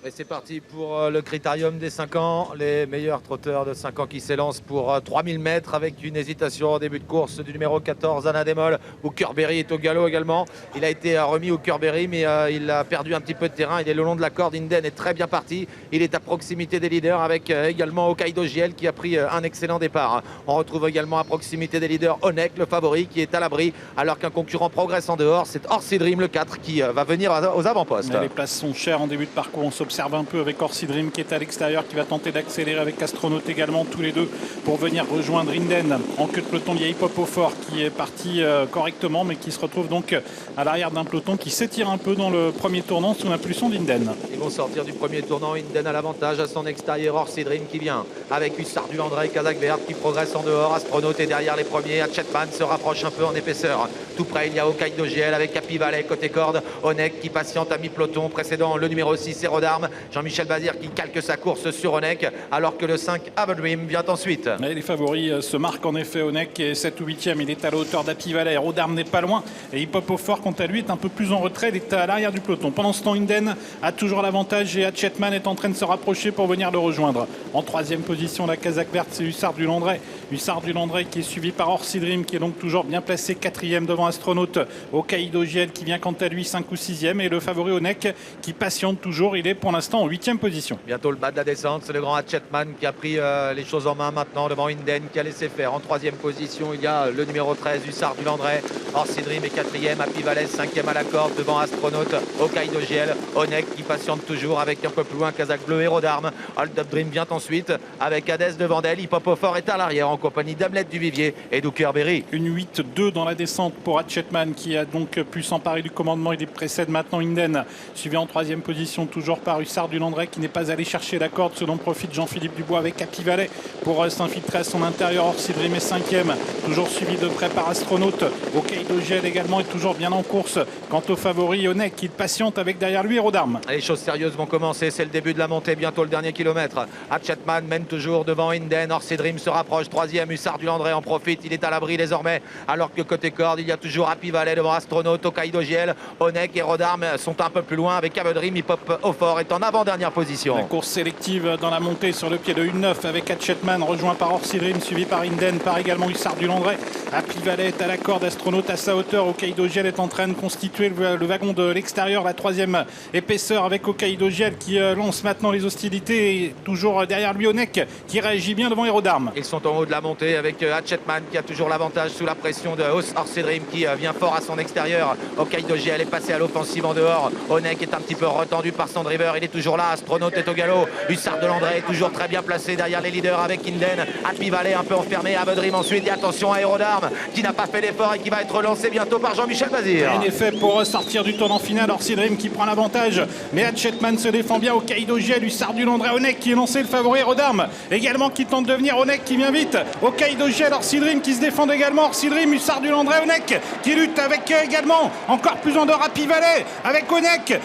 Et c'est parti pour le critérium des 5 ans. Les meilleurs trotteurs de 5 ans qui s'élancent pour 3000 mètres avec une hésitation en début de course du numéro 14, Anna Demol. Hookerberry est au galop également. Il a été remis Hookerberry, mais il a perdu un petit peu de terrain. Il est le long de la corde. Inden est très bien parti. Il est à proximité des leaders avec également Hokkaido JL qui a pris un excellent départ. On retrouve également à proximité des leaders Onek, le favori, qui est à l'abri alors qu'un concurrent progresse en dehors. C'est Orsi Dream, le 4, qui va venir aux avant-postes. Les places sont chères en début de parcours. On s'observe un peu avec Orsi Dream qui est à l'extérieur, qui va tenter d'accélérer avec Astronaute également, tous les deux pour venir rejoindre Inden. En queue de peloton, il y a Hip Hop au Fort qui est parti correctement, mais qui se retrouve donc à l'arrière d'un peloton qui s'étire un peu dans le premier tournant sous l'impulsion d'Inden. Ils vont sortir du premier tournant. Inden à l'avantage, à son extérieur. Orsi Dream qui vient avec Hussard du Landré, Kazakh Vert qui progresse en dehors. Astronaute est derrière les premiers. Hatchetman se rapproche un peu en épaisseur. Tout près, il y a Hokkaido GL avec Happy Valley côté corde. Onek qui patiente à mi-peloton. Précédent, le numéro 6, Aerodarm. Jean-Michel Bazir qui calque sa course sur Onek, alors que le 5, Have a Dream, vient ensuite. Et les favoris se marquent en effet. Onek est 7 ou 8e. Il est à la hauteur d'Happy Valley. Aerodarm n'est pas loin. Et Hip Hop au Fort, quant à lui, est un peu plus en retrait. Il est à l'arrière du peloton. Pendant ce temps, Inden a toujours l'avantage et Hatchetman est en train de se rapprocher pour venir le rejoindre. En troisième position, la Kazakh Verte, c'est Hussard du Landré. Hussard du Landré qui est suivi par Orsi Dream, qui est donc toujours bien placé 4e devant Astronaute. Hokkaido GL qui vient quant à lui 5 ou 6e. Et le favori Onek qui patiente toujours. Il est pour l'instant en 8e position. Bientôt le bas de la descente, c'est le grand Hatchetman qui a pris les choses en main maintenant devant Inden qui a laissé faire. En 3e position, il y a le numéro 13, Hussard du Landré. Orsi Dream est 4e, Happy Valley 5e à la corde devant Astronaute. Hokkaido GL, Onek qui patiente toujours avec un peu plus loin Kazakh Bleu, Aerodarm. Hold Up Dream vient ensuite avec Hades devant d'elle. Hip Hop au Fort est à l'arrière en compagnie d'Hamlet du Vivier et d'Hookerberry. Une 8-2 dans la descente pour Hatchetman qui a donc pu s'emparer du commandement. Il précède maintenant Inden, suivi en 3e position toujours par Hussard du Landré qui n'est pas allé chercher la corde. Ce dont profite Jean-Philippe Dubois avec Happy Valley pour s'infiltrer à son intérieur. Orsi Dream est 5e, toujours suivi de près par Astronaute. Hokkaido GL également est toujours bien en course. Quant au favori Onek, il patiente avec derrière lui Aerodarm. Les choses sérieuses vont commencer, c'est le début de la montée, bientôt le dernier kilomètre. Hatchetman mène toujours devant Inden. Orsi Dream se rapproche, 3e, Hussard du Landré en profite, il est à l'abri désormais. Alors que côté corde, il y a toujours Happy Valley devant Astronaute, Hokkaido GL, Onek et Aerodarm sont un peu plus loin avec Have a Dream. Hip Hop au Fort est en avant-dernière position. La course sélective dans la montée sur le pied de 1-9 avec Hatchetman rejoint par Orsi Dream, suivi par Inden, par également Hussard du Landré. Happy Valley est à la corde, Astronaute à sa hauteur. Hokkaido GL est en train de constituer le wagon de l'extérieur, la 3e épaisseur avec Hokkaido GL qui lance maintenant les hostilités. Et toujours derrière lui Onek qui réagit bien devant Aerodarm. Ils sont en haut de la montée avec Hatchetman qui a toujours l'avantage sous la pression de Orsi Dream qui vient fort à son extérieur. Hokkaido GL est passé à l'offensive en dehors. Onek est un petit peu retendu par son driver. Il est toujours là. Astronaute est au galop. Hussard de Landré est toujours très bien placé derrière les leaders avec Inden. Happy Valley un peu enfermé. Have a Dream ensuite. Et attention à Aerodarm qui n'a pas fait l'effort et qui va être relancé bientôt par Jean-Michel Bazir. En effet, pour sortir du tournant final, Orsi Dream qui prend l'avantage. Mais Hatchetman se défend bien. Hokkaido GL, Hussard du Landré, Onek qui est lancé, le favori Aerodarm également qui tente de venir. Onek qui vient vite. Hokkaido GL, Orsi Dream qui se défend également. Orsi Dream, Hussard du Landré, Onek qui lutte avec également encore plus en dehors Happy Valley avec Onek,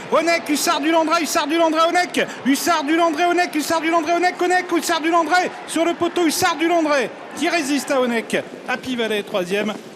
Hussard du Landré, Hussard du Landré, Onek, Hussard du Landré, Onek, Hussard du Landré, Onek, Hussard du Landré sur le poteau. Hussard du Landré qui résiste à Onek. Happy Valley 3e.